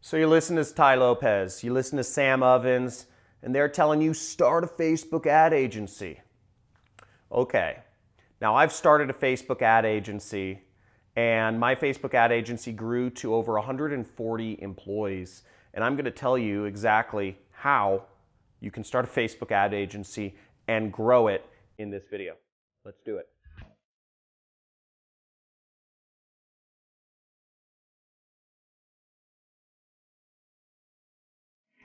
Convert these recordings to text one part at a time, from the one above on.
So you listen to Ty Lopez, you listen to Sam Ovens, and they're telling you start a Facebook ad agency. Okay, now I've started a Facebook ad agency, and my Facebook ad agency grew to over 140 employees. And I'm going to tell you exactly how you can start a Facebook ad agency and grow it in this video. Let's do it.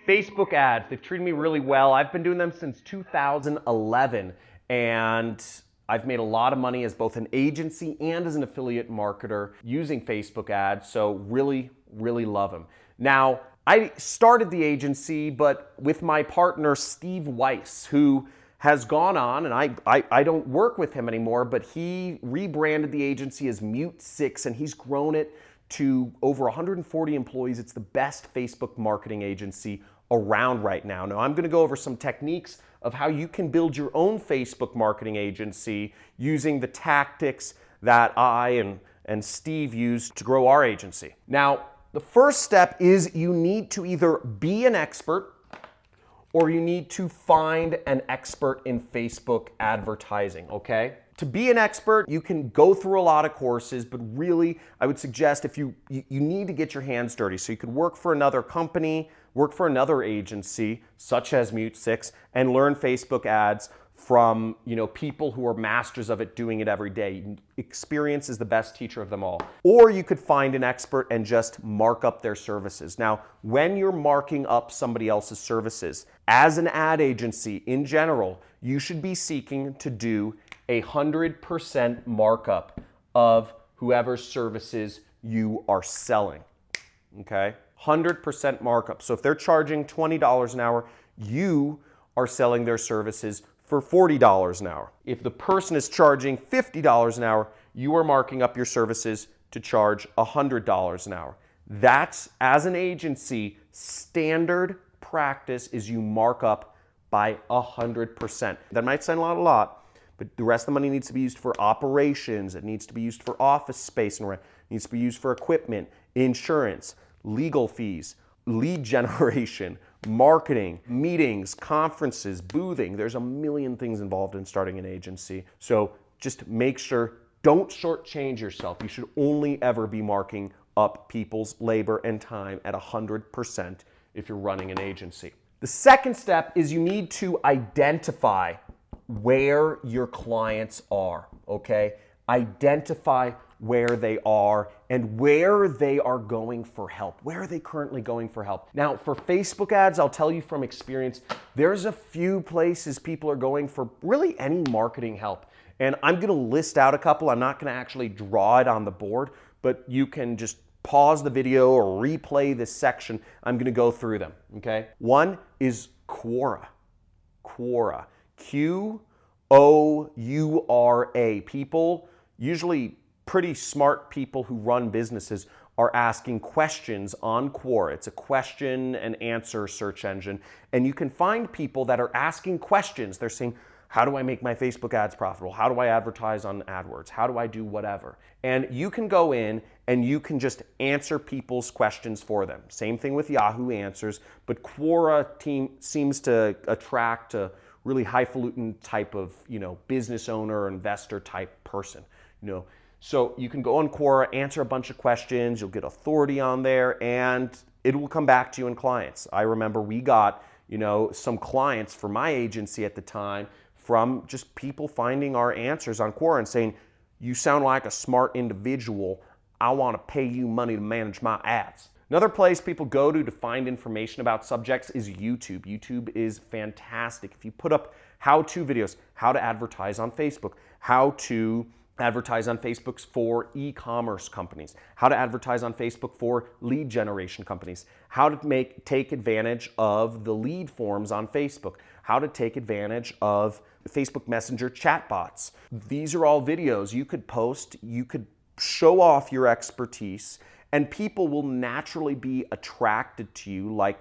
Facebook ads, they've treated me really well. I've been doing them since 2011, and I've made a lot of money as both an agency and as an affiliate marketer using Facebook ads, so really, really love them. Now, I started the agency, but with my partner, Steve Weiss, who has gone on, and I don't work with him anymore, but he rebranded the agency as Mute 6, and he's grown it to over 140 employees. It's the best Facebook marketing agency around right now. Now, I'm going to go over some techniques of how you can build your own Facebook marketing agency using the tactics that I and Steve used to grow our agency. Now, the first step is you need to either be an expert or you need to find an expert in Facebook advertising, okay? To be an expert, you can go through a lot of courses, but really, I would suggest if you need to get your hands dirty. So you could work for another company, work for another agency, such as Mute 6, and learn Facebook ads from people who are masters of it, doing it every day. Experience is the best teacher of them all. Or you could find an expert and just mark up their services. Now, when you're marking up somebody else's services, as an ad agency in general, you should be seeking to do 100% markup of whoever's services you are selling, okay? 100% markup. So if they're charging $20 an hour, you are selling their services for $40 an hour. If the person is charging $50 an hour, you are marking up your services to charge $100 an hour. That's, as an agency, standard practice is you mark up by 100%. That might sound a lot, but the rest of the money needs to be used for operations. It needs to be used for office space and rent. It needs to be used for equipment, insurance, legal fees, lead generation, marketing, meetings, conferences, boothing. There's a million things involved in starting an agency. So just make sure, don't shortchange yourself. You should only ever be marking up people's labor and time at 100% if you're running an agency. The second step is you need to identify where your clients are, okay? Identify where they are and where they are going for help. Where are they currently going for help? Now, for Facebook ads, I'll tell you from experience, there's a few places people are going for really any marketing help. And I'm gonna list out a couple. I'm not gonna actually draw it on the board, but you can just pause the video or replay this section. I'm gonna go through them, okay? One is Quora. Quora. Q-O-U-R-A. People, usually pretty smart people who run businesses, are asking questions on Quora. It's a question and answer search engine. And you can find people that are asking questions. They're saying, how do I make my Facebook ads profitable? How do I advertise on AdWords? How do I do whatever? And you can go in and you can just answer people's questions for them. Same thing with Yahoo Answers, but Quora seems to attract a really highfalutin type of business owner or investor type person. So you can go on Quora, answer a bunch of questions, you'll get authority on there, and it will come back to you in clients. I remember we got some clients for my agency at the time from just people finding our answers on Quora and saying, you sound like a smart individual, I want to pay you money to manage my ads. Another place people go to find information about subjects is YouTube. YouTube is fantastic. If you put up how-to videos, how to advertise on Facebook, how to advertise on Facebook for e-commerce companies, how to advertise on Facebook for lead generation companies, how to take advantage of the lead forms on Facebook, how to take advantage of Facebook Messenger chatbots. These are all videos you could post, you could show off your expertise, and people will naturally be attracted to you like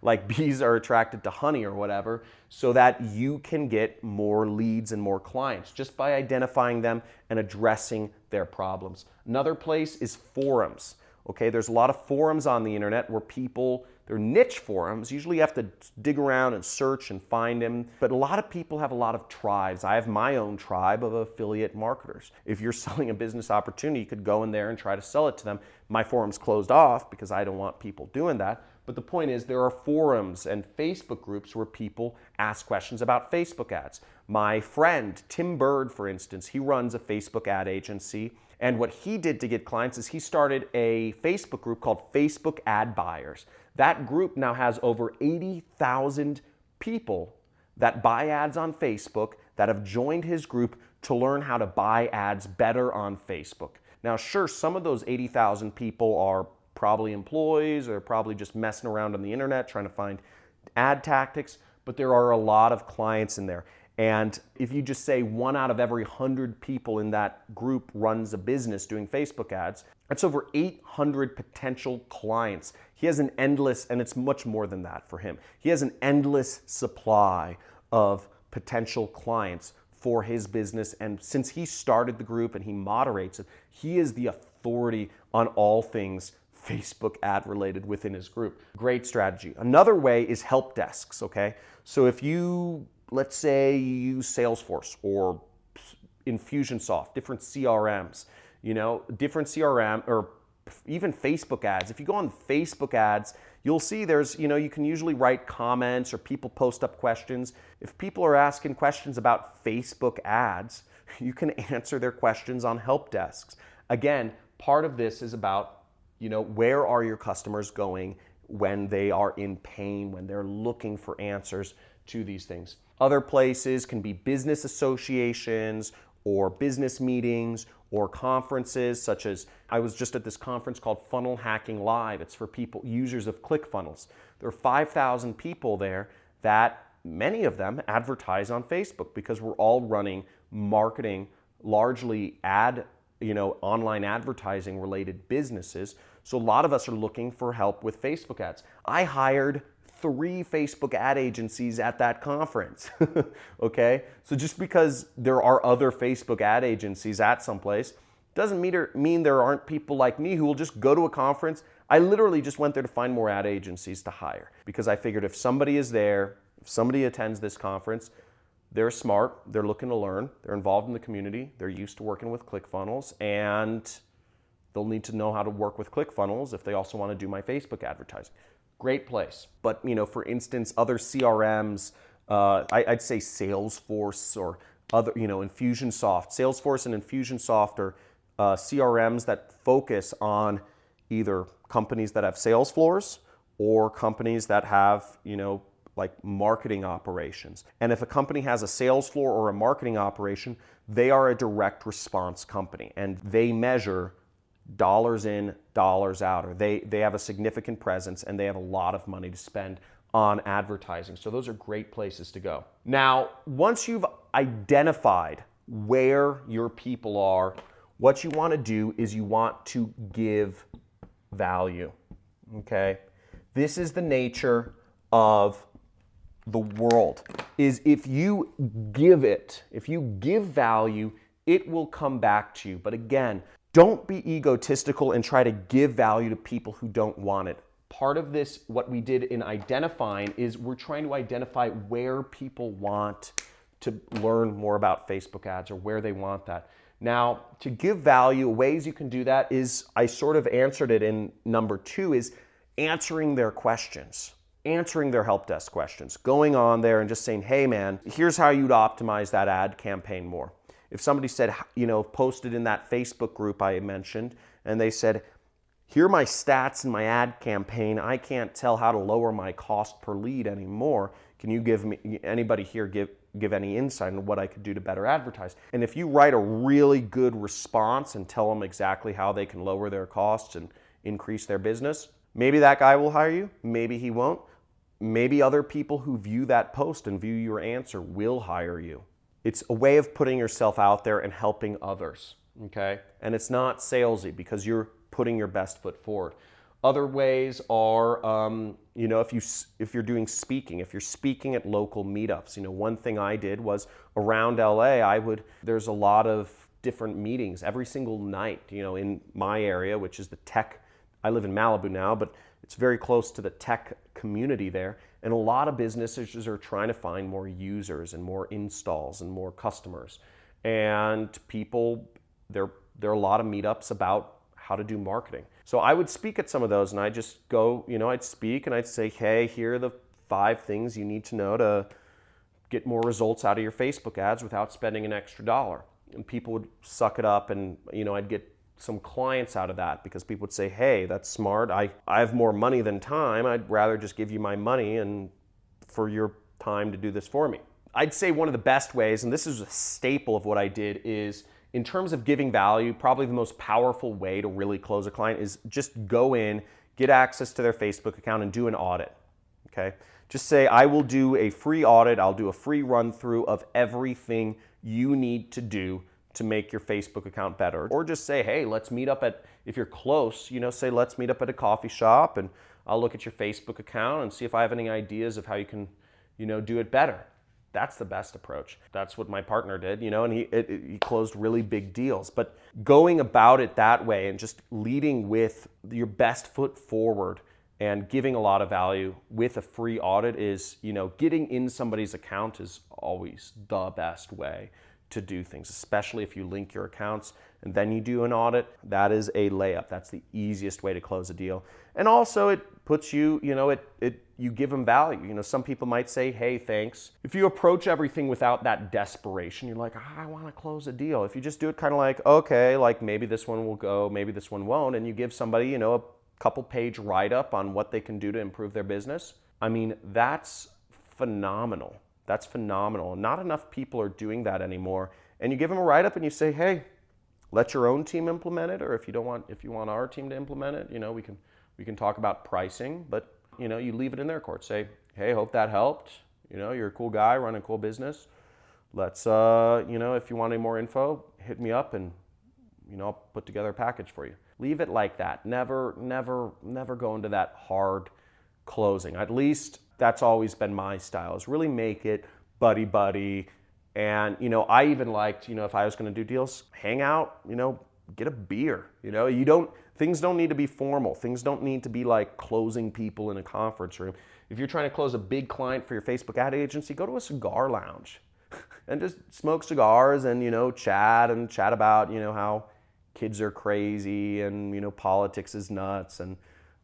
like bees are attracted to honey or whatever, so that you can get more leads and more clients just by identifying them and addressing their problems. Another place is forums. Okay, there's a lot of forums on the internet where people, they're niche forums. Usually you have to dig around and search and find them. But a lot of people have a lot of tribes. I have my own tribe of affiliate marketers. If you're selling a business opportunity, you could go in there and try to sell it to them. My forum's closed off because I don't want people doing that. But the point is, there are forums and Facebook groups where people ask questions about Facebook ads. My friend, Tim Bird, for instance, he runs a Facebook ad agency. And what he did to get clients is he started a Facebook group called Facebook Ad Buyers. That group now has over 80,000 people that buy ads on Facebook that have joined his group to learn how to buy ads better on Facebook. Now, sure, some of those 80,000 people are probably employees or probably just messing around on the internet trying to find ad tactics, but there are a lot of clients in there. And if you just say 1 out of every 100 people in that group runs a business doing Facebook ads, that's over 800 potential clients. He has an endless, and it's much more than that for him. He has an endless supply of potential clients for his business. And since he started the group and he moderates it, he is the authority on all things Facebook ad related within his group. Great strategy. Another way is help desks, okay? So if you, let's say you use Salesforce or Infusionsoft, different CRMs, different CRM or even Facebook ads. If you go on Facebook ads, you'll see there's, you can usually write comments or people post up questions. If people are asking questions about Facebook ads, you can answer their questions on help desks. Again, part of this is about where are your customers going when they are in pain, when they're looking for answers to these things. Other places can be business associations or business meetings or conferences, such as I was just at this conference called Funnel Hacking Live. It's for people, users of ClickFunnels. There are 5,000 people there that many of them advertise on Facebook because we're all running marketing, largely online advertising related businesses. So a lot of us are looking for help with Facebook ads. I hired 3 Facebook ad agencies at that conference, okay? So just because there are other Facebook ad agencies at some place doesn't mean there aren't people like me who will just go to a conference. I literally just went there to find more ad agencies to hire because I figured if somebody is there, if somebody attends this conference, they're smart, they're looking to learn, they're involved in the community, they're used to working with ClickFunnels, and they'll need to know how to work with ClickFunnels if they also want to do my Facebook advertising. Great place. But, for instance, other CRMs, I'd say Salesforce or other, Infusionsoft. Salesforce and Infusionsoft are CRMs that focus on either companies that have sales floors or companies that have, like marketing operations. And if a company has a sales floor or a marketing operation, they are a direct response company and they measure dollars in, dollars out, or they have a significant presence and they have a lot of money to spend on advertising. So those are great places to go. Now, once you've identified where your people are, what you want to do is you want to give value, okay? This is the nature of the world, is if you give value, it will come back to you. But again, don't be egotistical and try to give value to people who don't want it. Part of this, what we did in identifying, is we're trying to identify where people want to learn more about Facebook ads or where they want that. Now, to give value, ways you can do that is, I sort of answered it in number 2, is answering their questions. Answering their help desk questions, going on there and just saying, hey man, here's how you'd optimize that ad campaign more. If somebody said, posted in that Facebook group I mentioned, and they said, here are my stats in my ad campaign, I can't tell how to lower my cost per lead anymore. Can you anybody here give any insight on what I could do to better advertise? And if you write a really good response and tell them exactly how they can lower their costs and increase their business, maybe that guy will hire you, maybe he won't. Maybe other people who view that post and view your answer will hire you. It's a way of putting yourself out there and helping others, okay? And it's not salesy because you're putting your best foot forward. Other ways are, if you're doing speaking, if you're speaking at local meetups, one thing I did was around LA, there's a lot of different meetings every single night, in my area, which is the tech I live in Malibu now, but it's very close to the tech community there. And a lot of businesses are trying to find more users and more installs and more customers. And people, there are a lot of meetups about how to do marketing. So I would speak at some of those, and I just go, I'd speak and I'd say, hey, here are the 5 things you need to know to get more results out of your Facebook ads without spending an extra dollar. And people would suck it up, and I'd get some clients out of that because people would say, hey, that's smart. I have more money than time. I'd rather just give you my money and for your time to do this for me. I'd say one of the best ways, and this is a staple of what I did, is in terms of giving value, probably the most powerful way to really close a client is just go in, get access to their Facebook account and do an audit, okay? Just say, I will do a free audit, I'll do a free run through of everything you need to do to make your Facebook account better. Or just say, hey, let's meet up at, if you're close, say let's meet up at a coffee shop and I'll look at your Facebook account and see if I have any ideas of how you can, do it better. That's the best approach. That's what my partner did, and he closed really big deals. But going about it that way and just leading with your best foot forward and giving a lot of value with a free audit is, getting in somebody's account is always the best way to do things, especially if you link your accounts and then you do an audit. That is a layup. That's the easiest way to close a deal. And also it puts you, you give them value. Some people might say, hey, thanks. If you approach everything without that desperation, you're like, I want to close a deal. If you just do it kind of like, okay, like maybe this one will go, maybe this one won't, and you give somebody, a couple page write-up on what they can do to improve their business, I mean, that's phenomenal. That's phenomenal. Not enough people are doing that anymore. And you give them a write-up and you say, hey, let your own team implement it, or if you want our team to implement it, we can talk about pricing, but you leave it in their court. Say, hey, hope that helped. You're a cool guy running a cool business. Let's if you want any more info, hit me up and I'll put together a package for you. Leave it like that. Never go into that hard closing. At least that's always been my style, is really make it buddy. And, I even liked, if I was going to do deals, hang out, get a beer. Things don't need to be formal. Things don't need to be like closing people in a conference room. If you're trying to close a big client for your Facebook ad agency, go to a cigar lounge and just smoke cigars and, chat about, how kids are crazy and, politics is nuts and,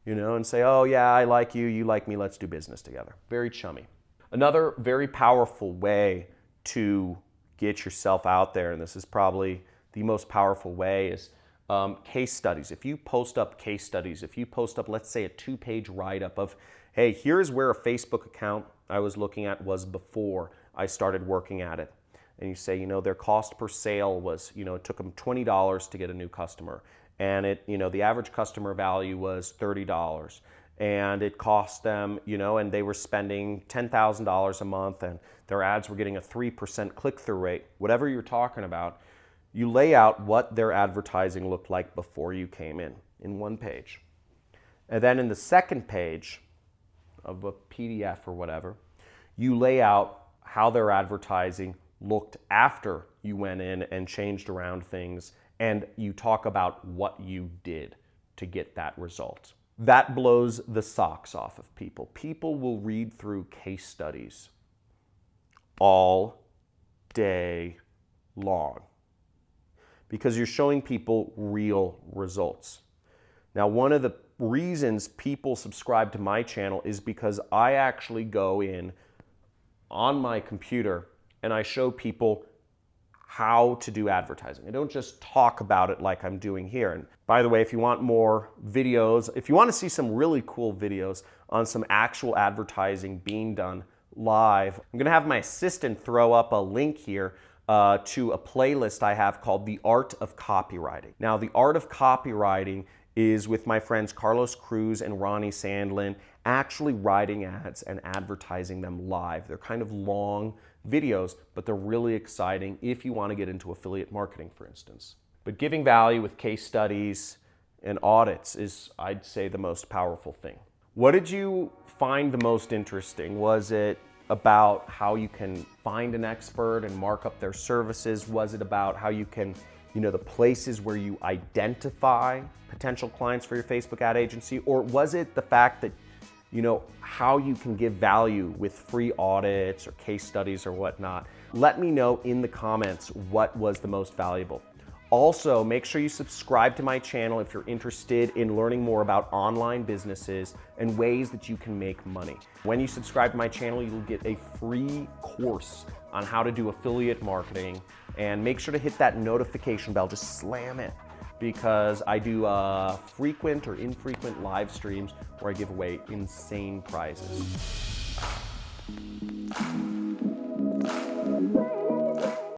and say, oh yeah, I like you, you like me, let's do business together. Very chummy. Another very powerful way to get yourself out there, and this is probably the most powerful way, is case studies. If you post up case studies, if you post up, let's say, a 2-page write-up of, hey, here's where a Facebook account I was looking at was before I started working at it. And you say, their cost per sale was, it took them $20 to get a new customer. And the average customer value was $30. And it cost them, and they were spending $10,000 a month, and their ads were getting a 3% click-through rate. Whatever you're talking about, you lay out what their advertising looked like before you came in one page. And then in the second page of a PDF or whatever, you lay out how their advertising looked after you went in and changed around things, and you talk about what you did to get that result. That blows the socks off of people. People will read through case studies all day long because you're showing people real results. Now, one of the reasons people subscribe to my channel is because I actually go in on my computer and I show people how to do advertising. I don't just talk about it like I'm doing here. And by the way, if you want more videos, if you want to see some really cool videos on some actual advertising being done live, I'm going to have my assistant throw up a link here to a playlist I have called The Art of Copywriting. Now, The Art of Copywriting is with my friends Carlos Cruz and Ronnie Sandlin, actually writing ads and advertising them live. They're kind of long videos, but they're really exciting if you want to get into affiliate marketing, for instance. But giving value with case studies and audits is, I'd say, the most powerful thing. What did you find the most interesting? Was it about how you can find an expert and mark up their services? Was it about how you can the places where you identify potential clients for your Facebook ad agency? Or was it the fact that, how you can give value with free audits or case studies or whatnot? Let me know in the comments what was the most valuable. Also, make sure you subscribe to my channel if you're interested in learning more about online businesses and ways that you can make money. When you subscribe to my channel, you'll get a free course on how to do affiliate marketing, and make sure to hit that notification bell, just slam it, because I do frequent or infrequent live streams where I give away insane prizes.